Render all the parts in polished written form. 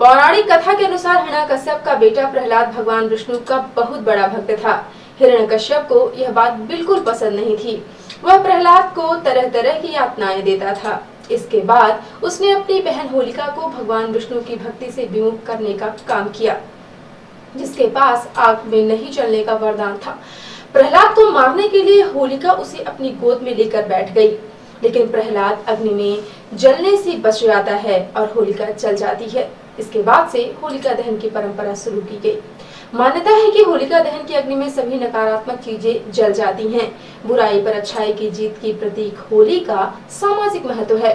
पौराणिक कथा के अनुसार हिरण्यकश्यप का बेटा प्रहलाद भगवान विष्णु का बहुत बड़ा भक्त था। हिरण्यकश्यप को यह बात बिल्कुल पसंद नहीं थी। वह प्रहलाद को तरह तरह की यातनाएं देता था। इसके बाद उसने अपनी बहन होलिका को भगवान विष्णु की भक्ति से विमुख करने का काम किया, जिसके पास आग में नहीं जलने का वरदान था। प्रहलाद को मारने के लिए होलिका उसे अपनी गोद में लेकर बैठ गई, लेकिन प्रहलाद अग्नि में जलने से बच जाता है और होलिका जल जाती है। इसके बाद से होलिका दहन की परंपरा शुरू की गई। मान्यता है कि होलिका दहन की अग्नि में सभी नकारात्मक चीजें जल जाती हैं। बुराई पर अच्छाई की जीत की प्रतीक होली का सामाजिक महत्व है।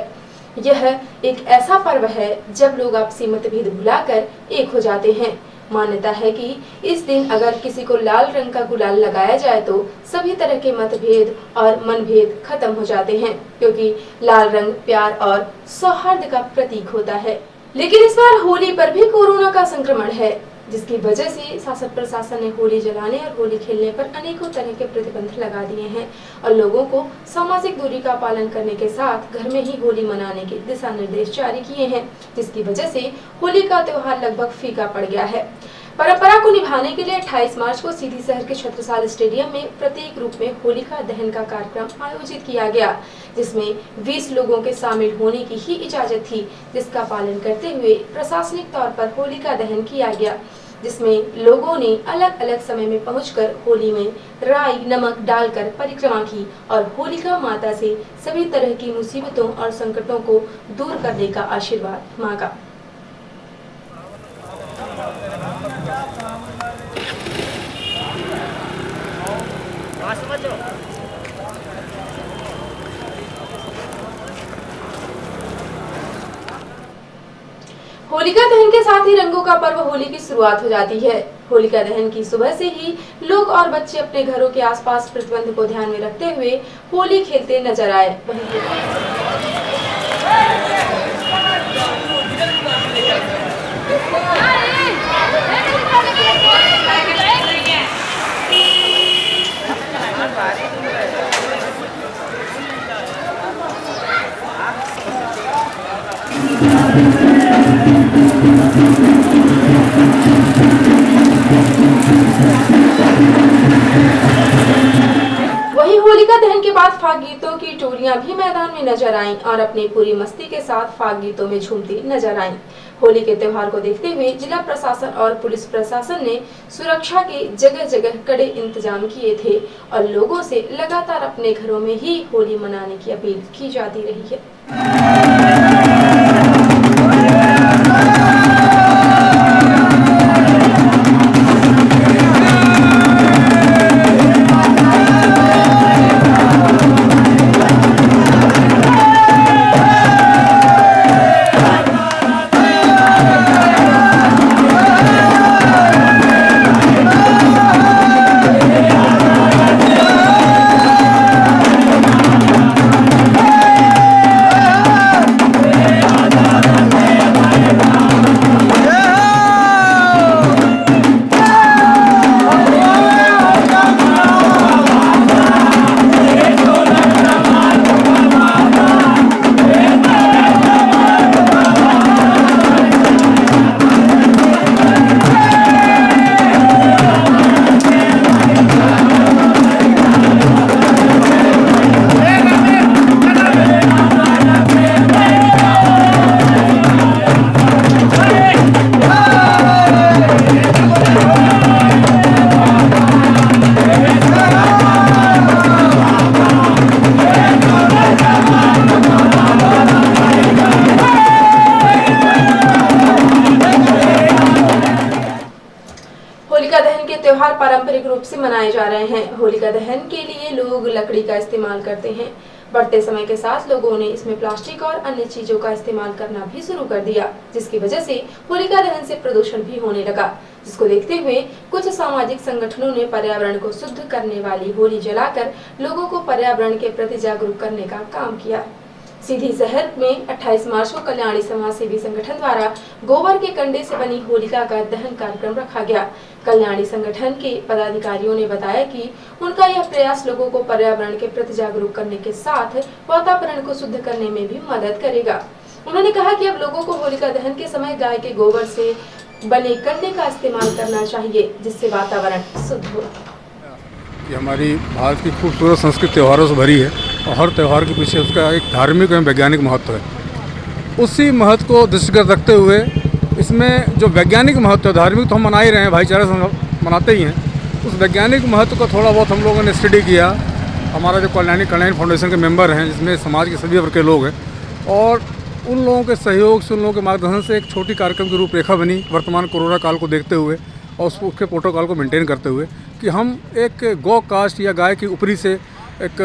यह एक ऐसा पर्व है जब लोग आपसी मतभेद भुलाकर एक हो जाते हैं। मान्यता है कि इस दिन अगर किसी को लाल रंग का गुलाल लगाया जाए तो सभी तरह के मतभेद और मनभेद खत्म हो जाते हैं, क्योंकि लाल रंग प्यार और सौहार्द का प्रतीक होता है। लेकिन इस बार होली पर भी कोरोना का संक्रमण है, जिसकी वजह से शासन प्रशासन ने होली जलाने और होली खेलने पर अनेकों तरह के प्रतिबंध लगा दिए हैं और लोगों को सामाजिक दूरी का पालन करने के साथ घर में ही होली मनाने के दिशा निर्देश जारी किए हैं, जिसकी वजह से होली का त्योहार लगभग फीका पड़ गया है। परंपरा को निभाने के लिए 28 मार्च को सीधी शहर के छत्रसाल स्टेडियम में प्रतीक रूप में होलिका दहन का कार्यक्रम आयोजित किया गया, जिसमें 20 लोगों के शामिल होने की ही इजाजत थी, जिसका पालन करते हुए प्रशासनिक तौर पर होलिका दहन किया गया, जिसमें लोगों ने अलग अलग समय में पहुंचकर होली में राई नमक डालकर परिक्रमा की और होलिका माता से सभी तरह की मुसीबतों और संकटों को दूर करने का आशीर्वाद मांगा। होलिका दहन के साथ ही रंगों का पर्व होली की शुरुआत हो जाती है। होलिका दहन की सुबह से ही लोग और बच्चे अपने घरों के आसपास प्रतिबंध को ध्यान में रखते हुए होली खेलते नजर आए। वहीं होलिका दहन के बाद फाग गीतों की टोलियां भी मैदान में नजर आईं और अपनी पूरी मस्ती के साथ फाग गीतों में झूमती नजर आईं। होली के त्योहार को देखते हुए जिला प्रशासन और पुलिस प्रशासन ने सुरक्षा के जगह जगह कड़े इंतजाम किए थे और लोगों से लगातार अपने घरों में ही होली मनाने की अपील की जाती रही है। होलिका दहन के त्योहार पारंपरिक रूप से मनाए जा रहे हैं। होलिका दहन के लिए लोग लकड़ी का इस्तेमाल करते हैं। बढ़ते समय के साथ लोगों ने इसमें प्लास्टिक और अन्य चीजों का इस्तेमाल करना भी शुरू कर दिया, जिसकी वजह से होलिका दहन से प्रदूषण भी होने लगा, जिसको देखते हुए कुछ सामाजिक संगठनों ने पर्यावरण को शुद्ध करने वाली होली जलाकर लोगों को पर्यावरण के प्रति जागरूक करने का काम किया। सीधी शहर में 28 मार्च को कल्याणी समाज सेवी संगठन द्वारा गोबर के कंडे से बनी होलिका का दहन कार्यक्रम रखा गया। कल्याणी संगठन के पदाधिकारियों ने बताया कि उनका यह प्रयास लोगों को पर्यावरण के प्रति जागरूक करने के साथ वातावरण को शुद्ध करने में भी मदद करेगा। उन्होंने कहा कि अब लोगों को होलिका दहन के समय गाय के गोबर से बने कंडे का इस्तेमाल करना चाहिए, जिससे वातावरण शुद्ध हो। ये हमारी भारत की खूबसूरत संस्कृति त्योहारों से भरी है और हर त्यौहार के पीछे उसका एक धार्मिक एवं वैज्ञानिक महत्व है। उसी महत्व को दृष्टिगत रखते हुए इसमें जो वैज्ञानिक महत्व है, धार्मिक तो हम मना ही रहे हैं, भाईचारे से मनाते ही हैं, उस वैज्ञानिक महत्व का थोड़ा बहुत हम लोगों ने स्टडी किया। हमारा जो कल्याणी फाउंडेशन के मेंबर हैं, जिसमें समाज के सभी वर्ग के लोग हैं, और उन लोगों के सहयोग से, उन लोगों के मार्गदर्शन से एक छोटी कार्यक्रम की रूपरेखा बनी वर्तमान कोरोना काल को देखते हुए और उसके प्रोटोकॉल को मेंटेन करते हुए कि हम एक गौ कास्ट या गाय की ऊपरी से एक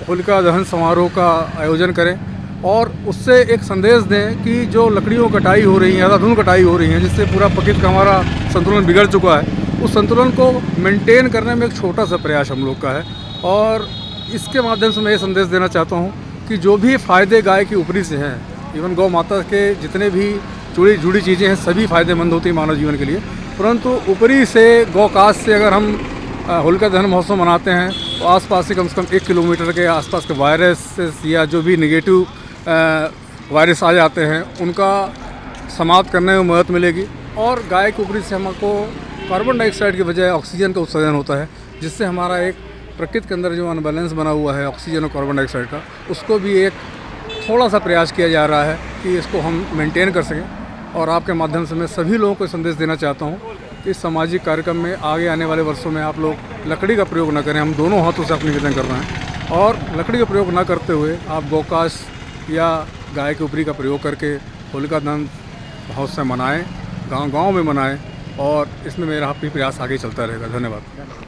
होलिका दहन समारोह का आयोजन करें और उससे एक संदेश दें कि जो लकड़ियों कटाई हो रही है, अंधाधुंध कटाई हो रही है, जिससे पूरा प्रकृति का हमारा संतुलन बिगड़ चुका है, उस संतुलन को मेंटेन करने में एक छोटा सा प्रयास हम लोग का है। और इसके माध्यम से मैं ये संदेश देना चाहता हूँ कि जो भी फ़ायदे गाय की ऊपरी से हैं, इवन गौ माता के जितने भी जुड़ी चीज़ें हैं, सभी फ़ायदेमंद होती हैं मानव जीवन के लिए, परंतु ऊपरी से गौ कास्ट से अगर हम होलिका दहन महोत्सव मनाते हैं तो आसपास से कम 1 किलोमीटर के आसपास के वायरस या जो भी नेगेटिव वायरस आ जाते हैं, उनका समाप्त करने में मदद मिलेगी। और गाय के ऊपरी से हमको कार्बन डाइऑक्साइड की बजाय ऑक्सीजन का उत्सर्जन होता है, जिससे हमारा एक प्रकृति के अंदर जो अनबैलेंस बना हुआ है ऑक्सीजन और कार्बन डाइऑक्साइड का, उसको भी एक थोड़ा सा प्रयास किया जा रहा है कि इसको हम मेंटेन कर सकें। और आपके माध्यम से मैं सभी लोगों को संदेश देना चाहता हूँ कि इस सामाजिक कार्यक्रम में आगे आने वाले वर्षों में आप लोग लकड़ी का प्रयोग न करें। हम दोनों हाथों से अपनी निवेदन कर रहे हैं, और लकड़ी का प्रयोग न करते हुए आप गौकाश या गाय के ऊपरी का प्रयोग करके होलिका दहन महोत्सव मनाएं, गांव में मनाएं, और इसमें मेरा भी प्रयास आगे चलता रहेगा। धन्यवाद।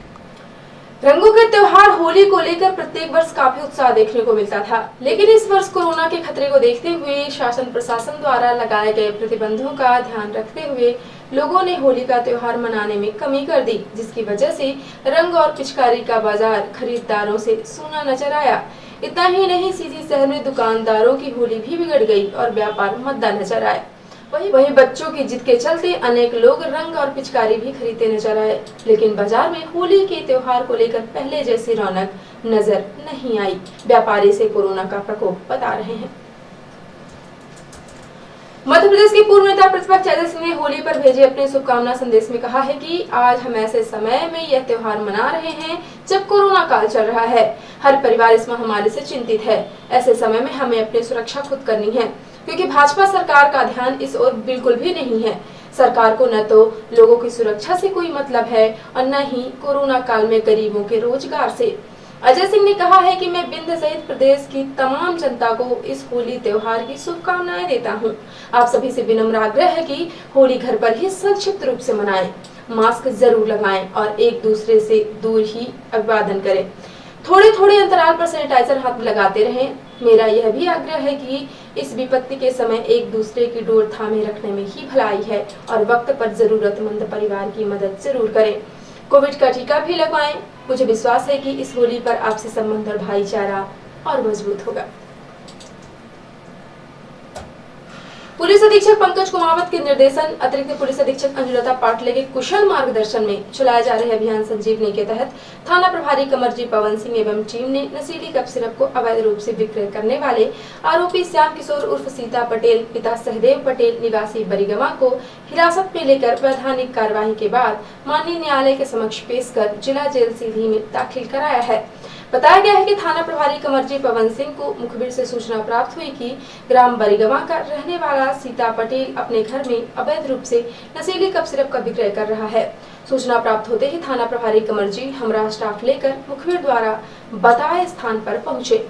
रंगों के त्योहार होली को लेकर प्रत्येक वर्ष काफी उत्साह देखने को मिलता था, लेकिन इस वर्ष कोरोना के खतरे को देखते हुए शासन प्रशासन द्वारा लगाए गए प्रतिबंधों का ध्यान रखते हुए लोगों ने होली का त्योहार मनाने में कमी कर दी, जिसकी वजह से रंग और पिचकारी का बाजार खरीदारों से सूना नजर आया। इतना ही नहीं, सीधी शहर में दुकानदारों की होली भी बिगड़ गई और व्यापार मंदा नजर आया। वहीं बच्चों की जिद के चलते अनेक लोग रंग और पिचकारी भी खरीदते नजर आए, लेकिन बाजार में होली के त्योहार को लेकर पहले जैसी रौनक नजर नहीं आई। व्यापारी से कोरोना का प्रकोप बता रहे हैं। मध्य प्रदेश के पूर्व नेता प्रतिपक्ष अजय सिंह ने होली पर भेजे अपने शुभकामना संदेश में कहा है कि आज हम ऐसे समय में यह त्योहार मना रहे हैं जब कोरोना काल चल रहा है। हर परिवार इस महामारी से चिंतित है। ऐसे समय में हमें अपनी सुरक्षा खुद करनी है, क्योंकि भाजपा सरकार का ध्यान इस ओर बिल्कुल भी नहीं है। सरकार को न तो लोगों की सुरक्षा से कोई मतलब है और न ही कोरोना काल में गरीबों के रोजगार से। अजय सिंह ने कहा है कि मैं बिंद सहित प्रदेश की तमाम जनता को इस होली त्योहार की शुभकामनाएं देता हूं। आप सभी से विनम्र आग्रह है कि होली घर पर ही संक्षिप्त रूप से मनाएं, मास्क जरूर लगाएं और एक दूसरे से दूर ही अभिवादन करें। थोड़े अंतराल पर सैनिटाइजर हाथ में लगाते रहें। मेरा यह भी आग्रह है कि इस विपत्ति के समय एक दूसरे की डोर थामे रखने में ही भलाई है और वक्त पर जरूरतमंद परिवार की मदद जरूर करें। कोविड का टीका भी लगवाएं। मुझे विश्वास है कि इस होली पर आपसी संबंध और भाईचारा और मजबूत होगा। पुलिस अधीक्षक पंकज कुमावत के निर्देशन, अतिरिक्त पुलिस अधीक्षक अंजुलता पाटले के कुशल मार्गदर्शन में चलाए जा रहे अभियान संजीवनी के तहत थाना प्रभारी कमरजी पवन सिंह एवं टीम ने नशीली कप सिरप को अवैध रूप से विक्रय करने वाले आरोपी श्याम किशोर उर्फ सीता पटेल पिता सहदेव पटेल निवासी बरीगवा को हिरासत में लेकर वैधानिक कार्यवाही के बाद माननीय न्यायालय के समक्ष पेश कर जिला जेल सीधी में दाखिल कराया है। बताया गया है कि थाना प्रभारी कमरजी पवन सिंह को मुखबिर से सूचना प्राप्त हुई कि ग्राम बरीगवा का रहने वाला सीता पटेल अपने घर में अवैध रूप से नशीली कप सिरप का विक्रय कर रहा है। सूचना प्राप्त होते ही थाना प्रभारी कमरजी हमरा स्टाफ लेकर मुखबिर द्वारा बताए स्थान पर पहुंचे।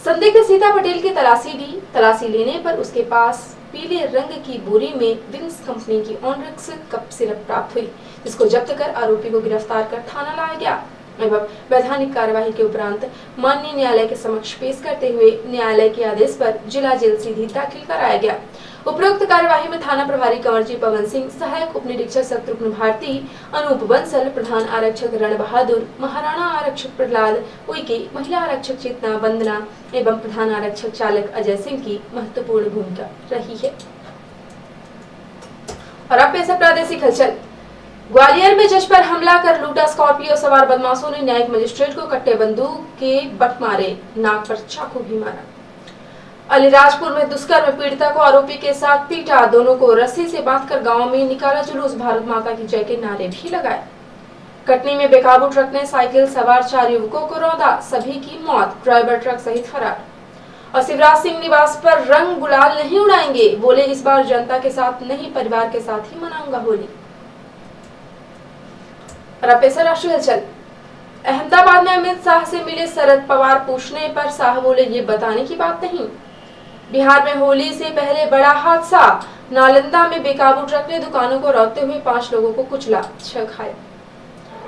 संदिग्ध सीता पटेल की तलाशी ली। तलाशी लेने पर उसके पास पीले रंग की बोरी में विंस कंपनी की ऑनरिक्स कप सिरप प्राप्त हुई, जिसको जब्त कर आरोपी को गिरफ्तार कर थाना लाया गया एवं वैधानिक कार्यवाही के उपरांत माननीय न्यायालय के समक्ष पेश करते हुए न्यायालय के आदेश पर जिला जेल सीधी दाखिल कराया गया। उपरोक्त कार्यवाही में थाना प्रभारी कंवरजी पवन सिंह, सहायक उप निरीक्षक शत्रुघ्न भारती, अनूप बंसल, प्रधान आरक्षक रण बहादुर, महाराणा आरक्षक प्रहलाद उइके, महिला आरक्षक चेतना वंदना एवं प्रधान आरक्षक चालक अजय सिंह की महत्वपूर्ण भूमिका रही है। और अब पेश है प्रादेशिक हलचल। ग्वालियर में जज पर हमला कर लूटा स्कॉर्पियो सवार बदमाशों ने न्यायिक मजिस्ट्रेट को कट्टे बंदूक के बट मारे, नाक पर चाकू भी मारा। अलीराजपुर में दुष्कर्म पीड़िता को आरोपी के साथ पीटा, दोनों को रस्सी से बांधकर गांव में निकाला जुलूस, भारत माता की जय के नारे भी लगाए। कटनी में बेकाबू ट्रक ने साइकिल सवार 4 युवकों को रौंदा, सभी की मौत, ड्राइवर ट्रक सहित फरार। और शिवराज सिंह निवास पर रंग गुलाल नहीं उड़ाएंगे, बोले इस बार जनता के साथ नहीं परिवार के साथ ही मनाऊंगा होली। राष्ट्रीय हलचल। अहमदाबाद में अमित शाह से मिले शरद पवार, पूछने पर शाह बोले ये बताने की बात नहीं। बिहार में होली से पहले बड़ा हादसा, नालंदा में बेकाबू ट्रक ने दुकानों को रौंदते हुए 5 लोगों को कुचला, 6 घायल।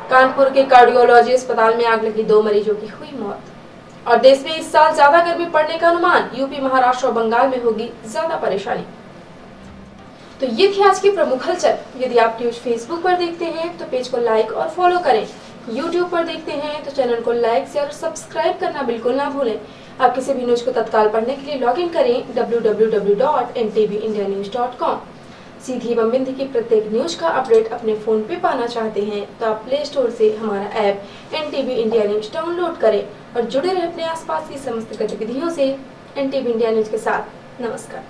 कानपुर के कार्डियोलॉजी अस्पताल में आग लगी, 2 मरीजों की हुई मौत। और देश में इस साल ज्यादा गर्मी पड़ने का अनुमान, यूपी, महाराष्ट्र और बंगाल में होगी ज्यादा परेशानी। तो ये थी आज की प्रमुख हलचल। यदि आप न्यूज फेसबुक पर देखते हैं तो पेज को लाइक और फॉलो करें, यूट्यूब पर देखते हैं तो चैनल को लाइक शेयर और सब्सक्राइब करना बिल्कुल ना भूलें। आप किसी भी न्यूज को तत्काल पढ़ने के लिए लॉग इन करें www.ntvindianews.com। सीधी एवं बिंदी की प्रत्येक न्यूज का अपडेट अपने फोन पे पाना चाहते हैं तो आप प्ले स्टोर से हमारा app NTV India news download करें और जुड़े रहे अपने आसपास की समस्त गतिविधियों से NTV इंडिया न्यूज के साथ। नमस्कार।